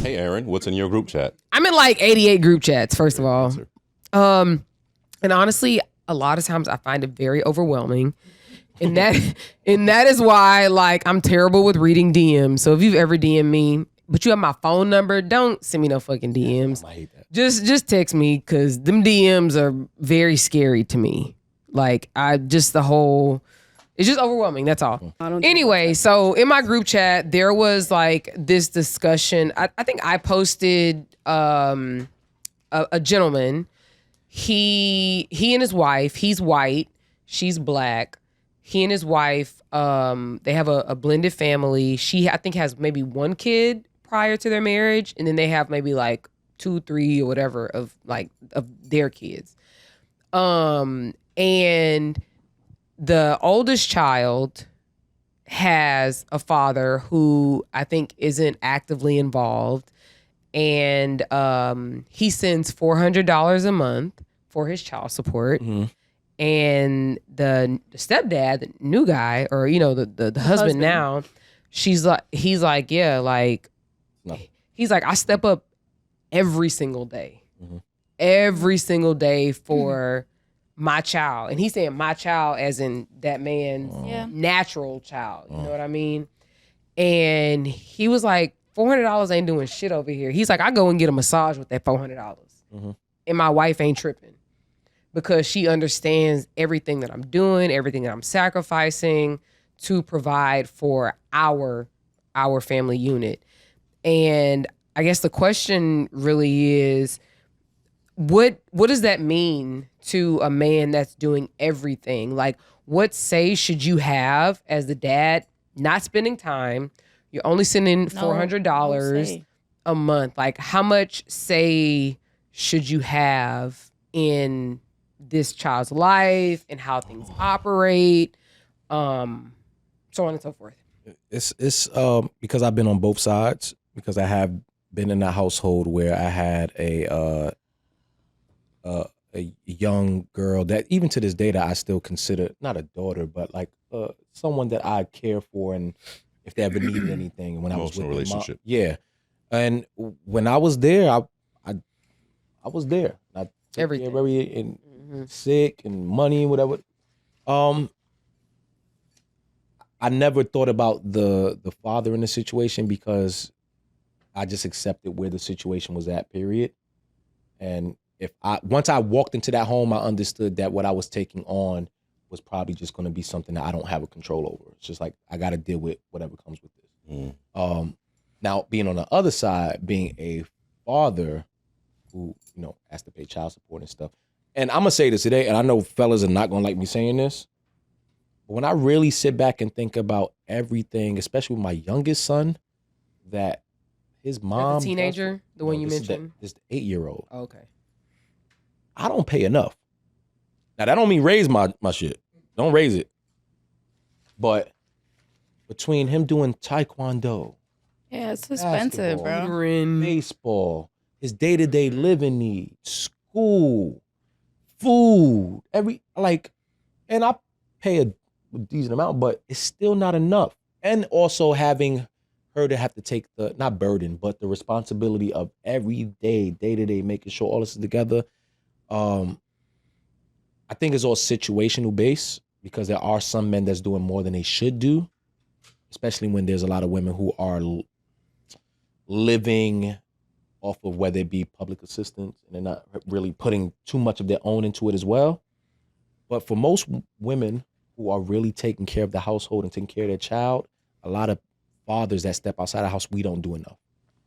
Hey, Aaron, what's in your group chat? I'm in like 88 group chats, first of all. And honestly, a lot of times I find it very overwhelming. And that is why like I'm terrible with reading DMs. So if you've ever DM'd me, but you have my phone number, don't send me no fucking DMs. I hate that. Just text me because them DMs are very scary to me. Like it's just overwhelming. That's all. Anyway, so in my group chat, there was like this discussion. I think I posted a gentleman. He and his wife, he's white, she's black. He and his wife, they have a blended family. She, I think, has maybe one kid prior to their marriage, and then they have maybe like 2, 3 or whatever of their kids. And the oldest child has a father who I think isn't actively involved, and he sends $400 a month for his child support. Mm-hmm. And the stepdad, the new guy, or the husband now, he's like, yeah, like, no. He's like, I step up every single day, for my child. And he's saying my child as in that man's natural child. You know what I mean? And he was like, $400 ain't doing shit over here. He's like, I go and get a massage with that $400. And my wife ain't tripping because she understands everything that I'm doing, everything that I'm sacrificing to provide for our family unit. And I guess the question really is, what does that mean to a man that's doing everything? Like, what say should you have as the dad not spending time? You're only sending $400 a month. Like, how much say should you have in this child's life and how things operate, so on and so forth? It's because I've been on both sides, because I have been in a household where I had a young girl that even to this day that I still consider not a daughter, but like someone that I care for, and if they ever needed anything when I was with them, relationship. And when I was there, I was there. I took everything, care of everything, sick and money and whatever. I never thought about the father in the situation because I just accepted where the situation was at, period. And once I walked into that home, I understood that what I was taking on was probably just going to be something that I don't have a control over. It's just like, I got to deal with whatever comes with this. Now, being on the other side, being a father who, has to pay child support and stuff. And I'm going to say this today, and I know fellas are not going to like me saying this, but when I really sit back and think about everything, especially with my youngest son, that his mom... The teenager? The one you mentioned? This 8-year-old. Oh, okay. I don't pay enough. Now, that don't mean raise my shit. Don't raise it. But between him doing taekwondo... Yeah, it's expensive, bro. Baseball, his day-to-day living needs, school, food, and I pay a decent amount, but it's still not enough. And also having her to have to take the, not burden, but the responsibility of every day-to-day, making sure all this is together. I think it's all situational based, because there are some men that's doing more than they should do, especially when there's a lot of women who are living off of whether it be public assistance and they're not really putting too much of their own into it as well. But for most women who are really taking care of the household and taking care of their child, a lot of fathers that step outside the house, we don't do enough.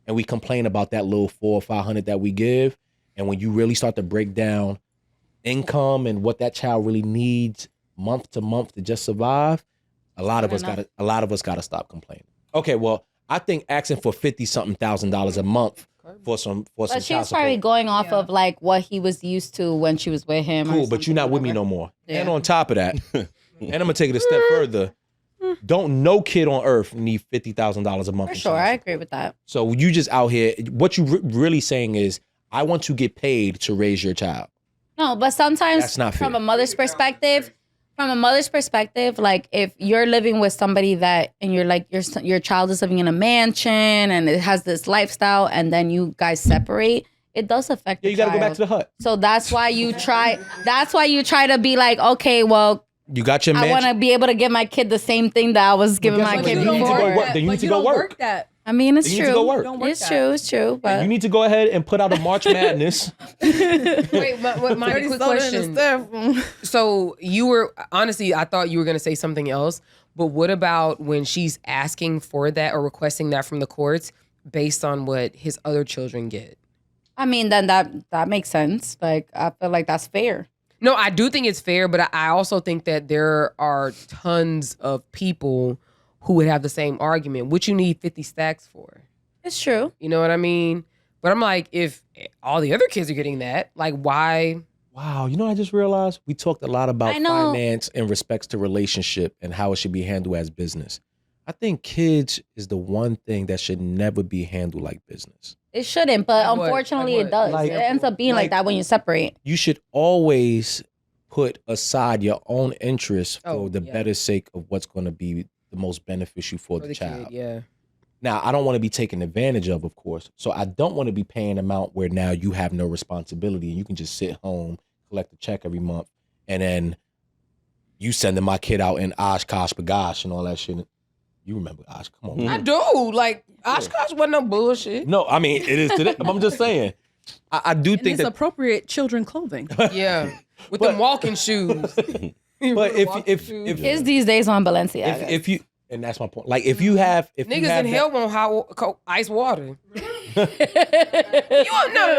And we complain about that little $400 or $500 that we give. And when you really start to break down income and what that child really needs month to month to just survive, a lot of us gotta stop complaining. Okay, well, I think asking for $50,000 a month for some but child she was support. probably going off of like what he was used to when she was with him. Cool, but you're not with me no more. Yeah. And on top of that, and I'm gonna take it a step further. Don't no kid on earth need $50,000 a month. For sure, I agree with that. So you just out here. What you really saying is, I want to get paid to raise your child. No, but sometimes that's not fair. From a mother's perspective, From a mother's perspective, like if you're living with somebody that, and you're like your child is living in a mansion and it has this lifestyle, and then you guys separate, it does affect. Yeah, you got to go back to the hut. So that's why you try. That's why you try to be like, okay, well, you got your. I want to be able to give my kid the same thing that I was giving my kid before. Then you need to go work. I mean, it's true. It's true. It's true. But you need to go ahead and put out a March Madness. Wait, my quick question. So you were, honestly, I thought you were going to say something else, but what about when she's asking for that or requesting that from the courts based on what his other children get? I mean, then that makes sense. Like, I feel like that's fair. No, I do think it's fair, but I also think that there are tons of people who would have the same argument. What you need 50 stacks for? It's true. You know what I mean? But I'm like, if all the other kids are getting that, like, why? Wow, you know what I just realized? We talked a lot about finance in respects to relationship and how it should be handled as business. I think kids is the one thing that should never be handled like business. It shouldn't, but unfortunately it does. It ends up being like that when you separate. You should always put aside your own interests for the better sake of what's going to be the most beneficial for the child. Kid, yeah. Now, I don't want to be taken advantage of course. So I don't want to be paying an amount where now you have no responsibility and you can just sit home, collect a check every month, and then you sending my kid out in Oshkosh Bagosh and all that shit. You remember Osh? Come on. I do. Like, Oshkosh wasn't no bullshit. No, I mean, it is today. I'm just saying. I do think it's appropriate children clothing. Yeah. With them walking shoes. But if kids these days on Balenciaga. If you, and that's my point. Like if niggas in hell want hot ice water. No.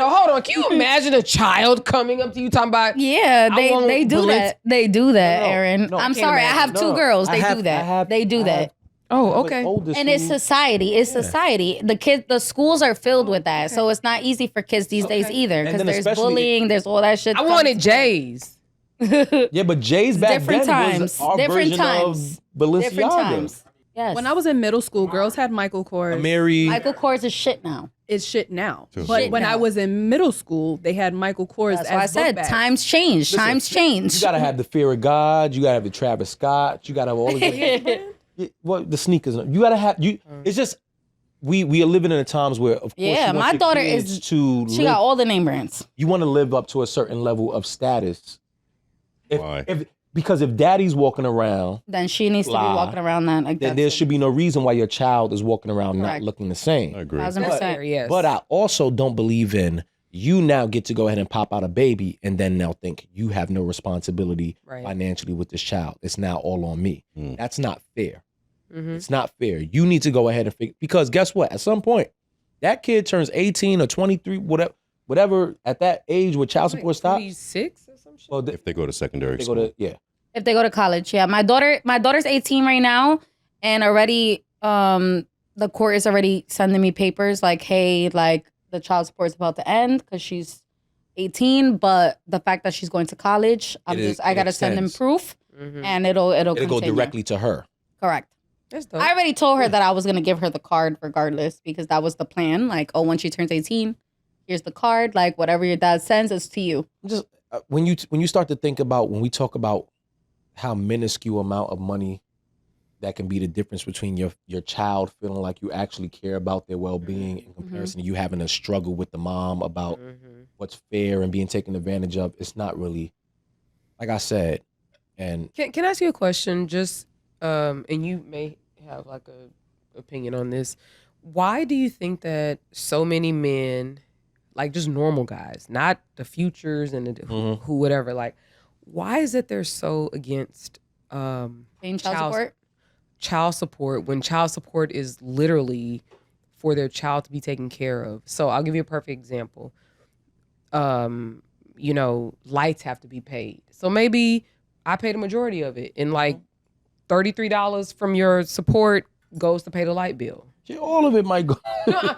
Hold on. Can you imagine a child coming up to you talking about? Yeah, they do that. They do that, Aaron. I'm sorry. I have two girls. They do that. They do that. Oh, okay. And it's society. It's society. The schools are filled with that, so it's not easy for kids these days either. Because there's bullying. There's all that shit. I wanted J's. Yeah, but Jay's back different then times. was our Different version times. of Balenciaga. Different times. Yes. When I was in middle school, girls had Michael Kors. Michael Kors is shit now. It's shit now. True. But Shit when now. I was in middle school, they had Michael Kors That's as why I book said bags. times change. Times change. You gotta have the fear of God. You gotta have the Travis Scott. You gotta have all of the sneakers. You gotta have you. It's just we are living in the times where, of course, Yeah, you want my your daughter kids is. to She live, got all the name brands. you want to live up to a certain level of status. Why? Because if daddy's walking around, Then she needs to be walking around that like then that. there should be no reason why your child is walking around not Correct. looking the same. I agree. 1,000%. Yes. But I also don't believe in you now get to go ahead and pop out a baby and then now think you have no responsibility financially with this child. It's now all on me. That's not fair. It's not fair. You need to go ahead and figure, because guess what? At some point, that kid turns 18 or 23, whatever at that age where child support stops. 26 or some shit? Well, If they go to secondary they school. go to, If they go to college, yeah. My daughter's 18 right now, and already the court is already sending me papers like, hey, like the child support is about to end because she's 18, but the fact that she's going to college, I gotta send them proof, and it'll go directly to her. Correct. That's dope. I already told her that I was gonna give her the card regardless because that was the plan. Like, oh, when she turns 18, here's the card. Like, whatever your dad sends, it's to you. Just when you start to think about, when we talk about how minuscule amount of money that can be the difference between your child feeling like you actually care about their well-being in comparison to you having a struggle with the mom about what's fair and being taken advantage of. It's not really, like I said. And Can I ask you a question? Just and you may have like a opinion on this. Why do you think that so many men, like just normal guys, not the futures and the who whatever, like, why is it they're so against Paying child support? Child support when child support is literally for their child to be taken care of. So I'll give you a perfect example. Lights have to be paid. So maybe I pay the majority of it, and like $33 from your support goes to pay the light bill. yeah, all of it might go.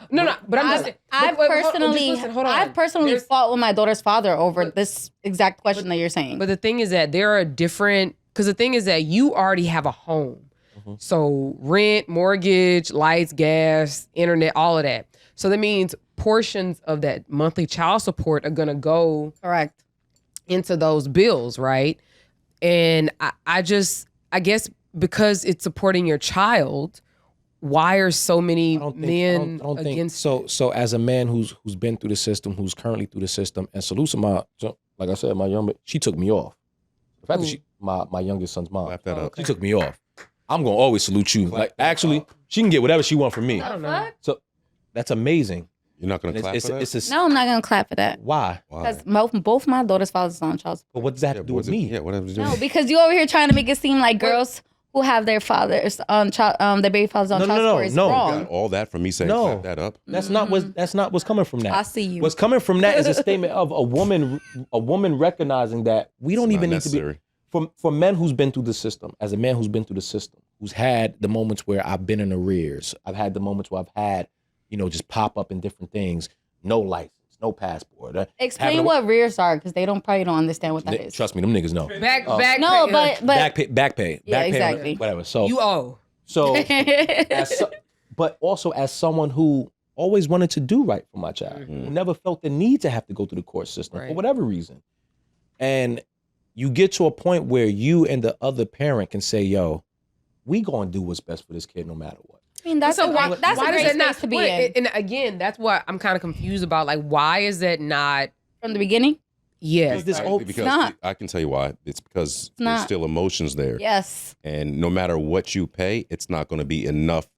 No. But I'm just. I've personally fought with my daughter's father over this exact question that you're saying. But the thing is that there are different, because the thing is that you already have a home. So rent, mortgage, lights, gas, internet, all of that. So that means portions of that monthly child support are going to go Correct. into those bills, right? And I guess because it's supporting your child, why are so many men against? So as a man who's been through the system, who's currently through the system, and salute to like I said, she took me off. The fact that my youngest son's mom, Clap that up. she took me off. I'm gonna always salute you. Like actually, she can get whatever she wants from me. I don't know. So that's amazing. You're not going to clap for that? No, I'm not gonna clap for that. Why? Because both my daughter's fathers on child support. But what does that have to do with me? Yeah, what have to do with No, because you over here trying to make it seem like girls who have their fathers on child, their baby fathers on child support is wrong. Got all that from me saying clap that up? That's not what's coming from that. I see you. What's coming from that is a statement of a woman recognizing that we don't even need to be for men who's been through the system, as a man who's been through the system, who's had the moments where I've been in arrears. I've had the moments where I've had, just pop up in different things, no license, no passport. Explain what arrears are, because they probably don't understand what that is. Trust me, them niggas know. Back pay. Yeah, exactly. Whatever. So you owe. So, but also as someone who always wanted to do right for my child, who never felt the need to have to go through the court system for whatever reason. And you get to a point where you and the other parent can say, yo, we gonna do what's best for this kid no matter what. I mean, that's a great space to be in. And again, that's what I'm kind of confused about. Like, why is that not from the beginning? Yes. Because I can tell you why. It's because there's still emotions there. Yes. And no matter what you pay, it's not going to be enough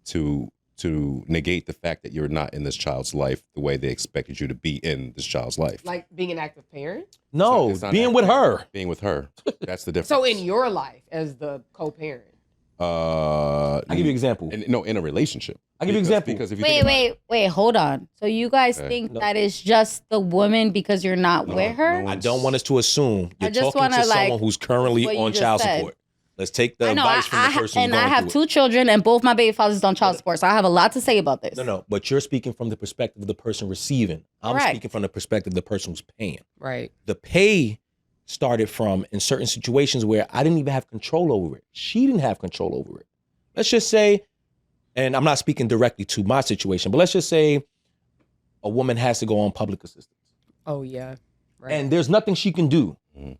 to negate the fact that you're not in this child's life the way they expected you to be in this child's life. Like being an active parent? No, being with her. Being with her. That's the difference. So in your life as the co-parent? I'll give you an example. In a relationship. I'll give you an example. Because if you wait, hold on. So you guys think that it's just the woman because you're not with her? I don't want us to assume you're talking to someone who's currently on child support. Let's take the advice from the person and I have two children, and both my baby fathers on child support, so I have a lot to say about this. No, but you're speaking from the perspective of the person receiving. I'm speaking from the perspective of the person who's paying. Right. The pay started from in certain situations where I didn't even have control over it. She didn't have control over it. Let's just say, and I'm not speaking directly to my situation, but let's just say a woman has to go on public assistance. Oh, yeah. Right. And there's nothing she can do.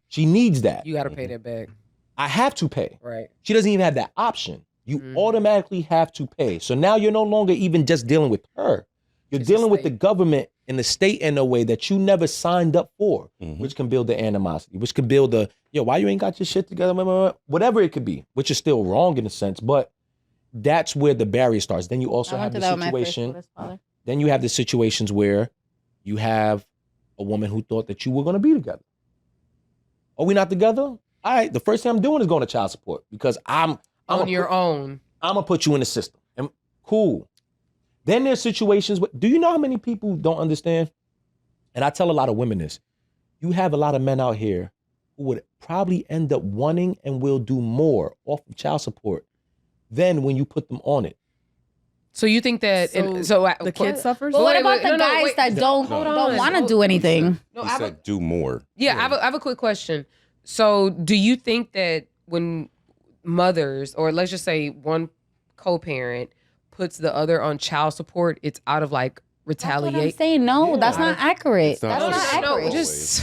She needs that. You got to pay that back. I have to pay. Right. She doesn't even have that option. You automatically have to pay. So now you're no longer even just dealing with her. You're dealing with the government and the state in a way that you never signed up for, which can build the animosity, which can build the, why you ain't got your shit together, whatever it could be, which is still wrong in a sense, but that's where the barrier starts. Then you also have the situation, then you have the situations where you have a woman who thought that you were going to be together. Are we not together? All right, the first thing I'm doing is going to child support because I'm on your own. I'm going to put you in the system. And cool. Then there's situations do you know how many people don't understand? And I tell a lot of women this. You have a lot of men out here who would probably end up wanting and will do more off of child support than when you put them on it. So you think that the kid suffers? But what about the guys that don't want to do anything? He said do more. Yeah, I have a quick question. So do you think that when mothers, or let's just say one co-parent, puts the other on child support, it's out of like retaliation? That's what I'm saying. No, that's not accurate. That's not accurate.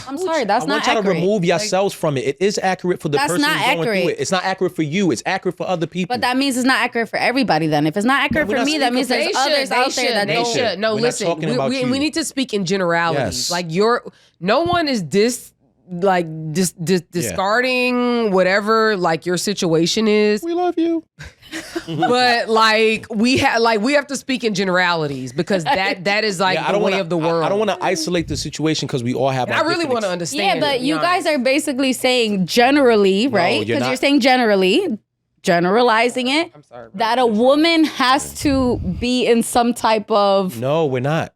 I'm sorry, that's not accurate. I want y'all to remove yourselves from it. It is accurate for the person not who's going accurate. through it. It's not accurate for you. It's accurate for other people. But that means it's not accurate for everybody then. If it's not accurate for me, that means there's others out there that they don't. should. No, We're not listen, talking about you. we need to speak in generalities. Yes. Like no one is discarding whatever like your situation is. We love you. But like we have to speak in generalities because that is like the way of the world. I don't want to isolate the situation because we all have. I really want to understand. Yeah, but you guys are basically saying generally, right? Because you're saying generally, generalizing it. I'm sorry, that a woman has to be in some type of. No, we're not.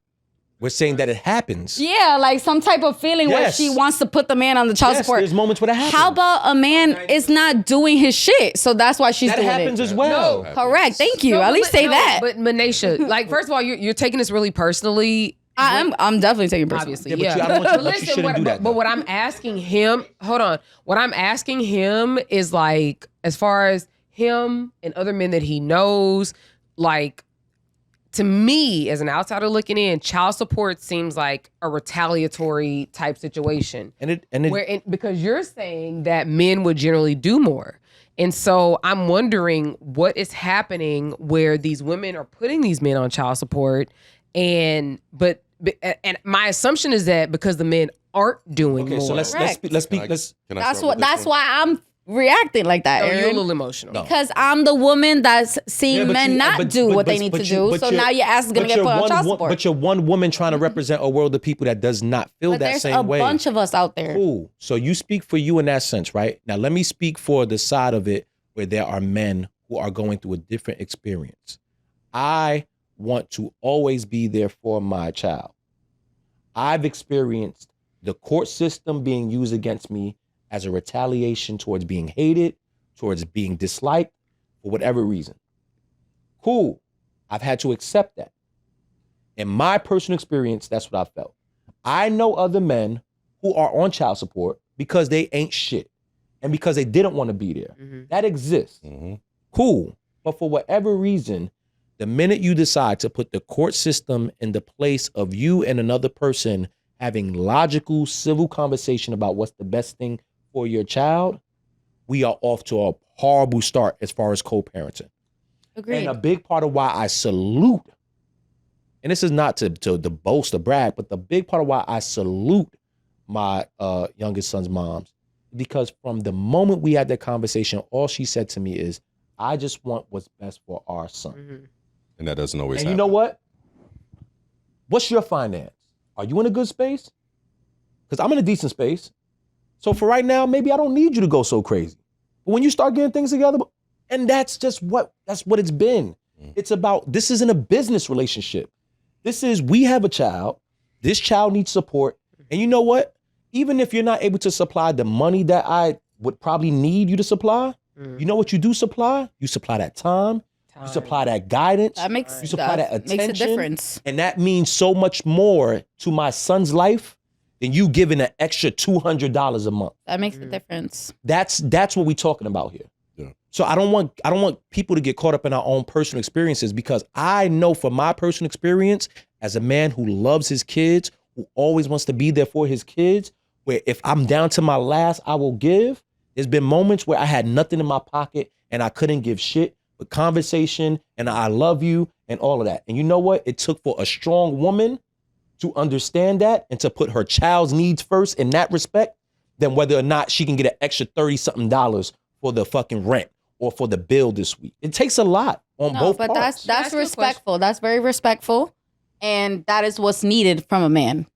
We're saying that it happens. Yeah, like some type of feeling where she wants to put the man on the child support. There's moments where that happens. How about a man is not doing his shit, so that's why she's doing it. That happens as well. No, correct. Thank you. At least say that. But Manisha, like first of all, you're taking this really personally. I'm definitely taking it personally. Obviously, I don't want you, you shouldn't do that. But what I'm asking him, hold on. What I'm asking him is like, as far as him and other men that he knows, like, to me, as an outsider looking in, child support seems like a retaliatory type situation. Because you're saying that men would generally do more. And so I'm wondering what is happening where these women are putting these men on child support. And my assumption is that because the men aren't doing more. So let's speak. That's why I'm reacting like that, Aaron. You're a little emotional. Because I'm the woman that's seeing men not do what they need to do. So now your ass is going to get put on child support. But you're one woman trying to represent a world of people that does not feel that same way. There's a bunch of us out there. Cool. So you speak for you in that sense, right? Now let me speak for the side of it where there are men who are going through a different experience. I want to always be there for my child. I've experienced the court system being used against me as a retaliation towards being hated, towards being disliked, for whatever reason. Cool. I've had to accept that. In my personal experience, that's what I felt. I know other men who are on child support because they ain't shit and because they didn't want to be there. Mm-hmm. That exists. Mm-hmm. Cool. But for whatever reason, the minute you decide to put the court system in the place of you and another person having logical, civil conversation about what's the best thing for your child, we are off to a horrible start as far as co-parenting. Agreed. And a big part of why I salute, and this is not to boast or brag, but the big part of why I salute my youngest son's moms, because from the moment we had that conversation, all she said to me is, I just want what's best for our son. Mm-hmm. And that doesn't always happen. And you know what? What's your finance? Are you in a good space? Because I'm in a decent space. So for right now, maybe I don't need you to go so crazy. But when you start getting things together, and that's what it's been. It's about, this isn't a business relationship. This is, we have a child. This child needs support. And you know what? Even if you're not able to supply the money that I would probably need you to supply, you know what you do supply? You supply that time. You supply that guidance. You supply that attention. Makes a difference. And that means so much more to my son's life than you giving an extra $200 a month. That makes a difference. That's what we're talking about here. Yeah. So I don't want people to get caught up in our own personal experiences, because I know from my personal experience as a man who loves his kids, who always wants to be there for his kids, where if I'm down to my last, I will give. There's been moments where I had nothing in my pocket and I couldn't give shit, but conversation and I love you and all of that. And you know what? It took for a strong woman to understand that and to put her child's needs first in that respect, than whether or not she can get an extra $30-something for the fucking rent or for the bill this week. It takes a lot on both parts. But that's respectful. That's very respectful. And that is what's needed from a man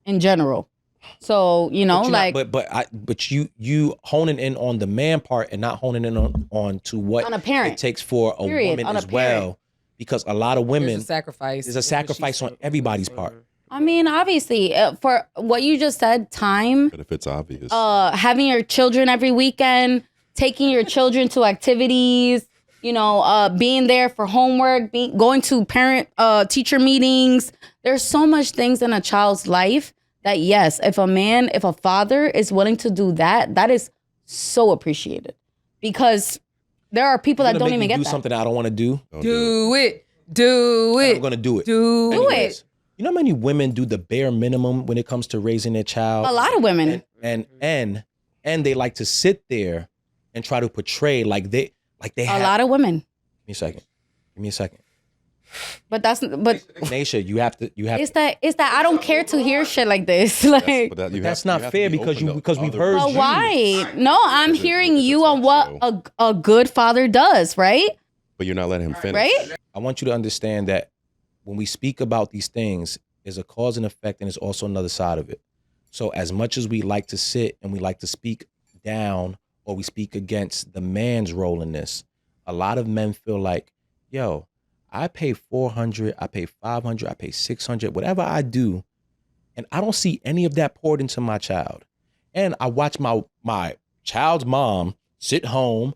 in general. So, you know, but you honing in on the man part and not honing in on to what on a parent. It takes for a woman as well. Because a lot of women, there's a sacrifice on everybody's part. I mean, obviously, for what you just said, time. But if it's obvious. Having your children every weekend, taking your children to activities, you know, being there for homework, going to parent-teacher meetings. There's so much things in a child's life that, yes, if a father is willing to do that, that is so appreciated. Because there are people that don't even get that. Do something I don't want to do. Do it. I'm going to do it. Do it. You know how many women do the bare minimum when it comes to raising their child? A lot of women. And they like to sit there and try to portray like they have. A lot of women. Give me a second. But Naisha, you have to. It's that I don't care to hear shit like this. Like that's not fair because we've heard. But why? No, I'm hearing you on what a good father does, right? But you're not letting him finish. Right? I want you to understand that when we speak about these things, there's a cause and effect, and there's also another side of it. So as much as we like to sit and we like to speak down or we speak against the man's role in this, a lot of men feel like, yo, I pay $400, I pay $500, I pay $600, whatever I do, and I don't see any of that poured into my child. And I watch my child's mom sit home,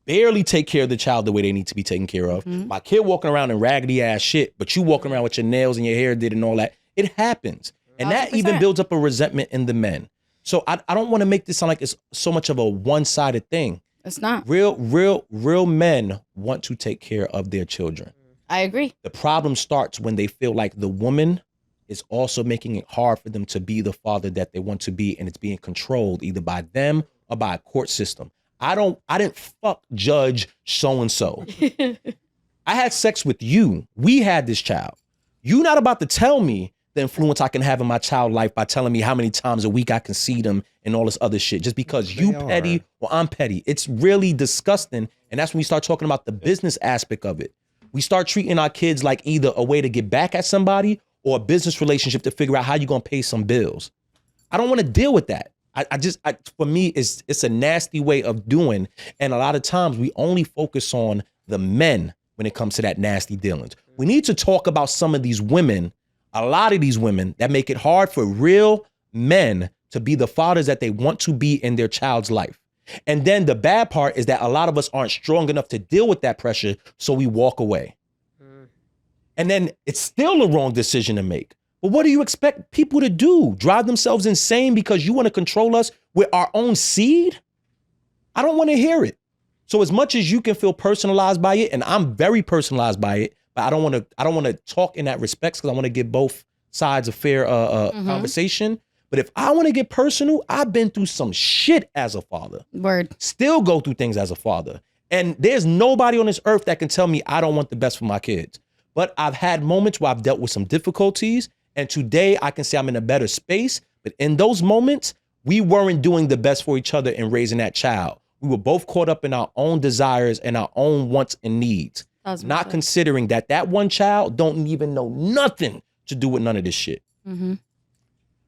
barely take care of the child the way they need to be taken care of. Mm-hmm. My kid walking around in raggedy ass shit, but you walking around with your nails and your hair did and all that. It happens. And 100%. That even builds up a resentment in the men. So I don't want to make this sound like it's so much of a one-sided thing. It's not. Real men want to take care of their children. I agree. The problem starts when they feel like the woman is also making it hard for them to be the father that they want to be, and it's being controlled either by them or by a court system. I didn't fuck Judge so-and-so. I had sex with you. We had this child. You not about to tell me the influence I can have in my child life by telling me how many times a week I can see them and all this other shit just because you petty or I'm petty. It's really disgusting. And that's when we start talking about the business aspect of it. We start treating our kids like either a way to get back at somebody or a business relationship to figure out how you're going to pay some bills. I don't want to deal with that. For me, it's a nasty way of doing. And a lot of times we only focus on the men when it comes to that nasty dealings. We need to talk about some of these women, a lot of these women that make it hard for real men to be the fathers that they want to be in their child's life. And then the bad part is that a lot of us aren't strong enough to deal with that pressure, so we walk away. And then it's still a wrong decision to make. But what do you expect people to do? Drive themselves insane because you want to control us with our own seed? I don't want to hear it. So as much as you can feel personalized by it, and I'm very personalized by it, but I don't want to talk in that respect because I want to give both sides a fair conversation. But if I want to get personal, I've been through some shit as a father. Word. Still go through things as a father. And there's nobody on this earth that can tell me I don't want the best for my kids. But I've had moments where I've dealt with some difficulties. And today I can say I'm in a better space. But in those moments, we weren't doing the best for each other in raising that child. We were both caught up in our own desires and our own wants and needs. Not considering that one child don't even know nothing to do with none of this shit. Mm-hmm.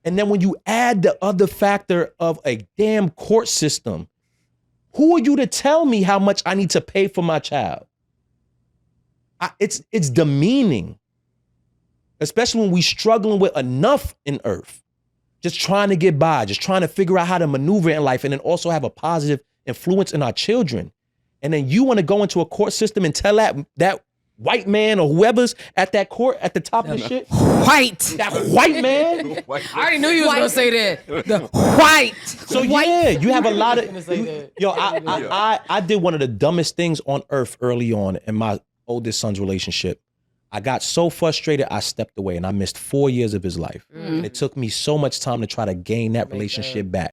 And then when you add the other factor of a damn court system, who are you to tell me how much I need to pay for my child? It's demeaning, especially when we struggling with enough in earth, just trying to get by, just trying to figure out how to maneuver in life and then also have a positive influence in our children. And then you want to go into a court system and tell that white man or whoever's at that court at the top of the shit. White. That white man. I already knew you was gonna say that. The white. So yeah, you have a lot of I did one of the dumbest things on earth early on in my oldest son's relationship. I got so frustrated, I stepped away and I missed 4 years of his life. And it took me so much time to try to gain that relationship back.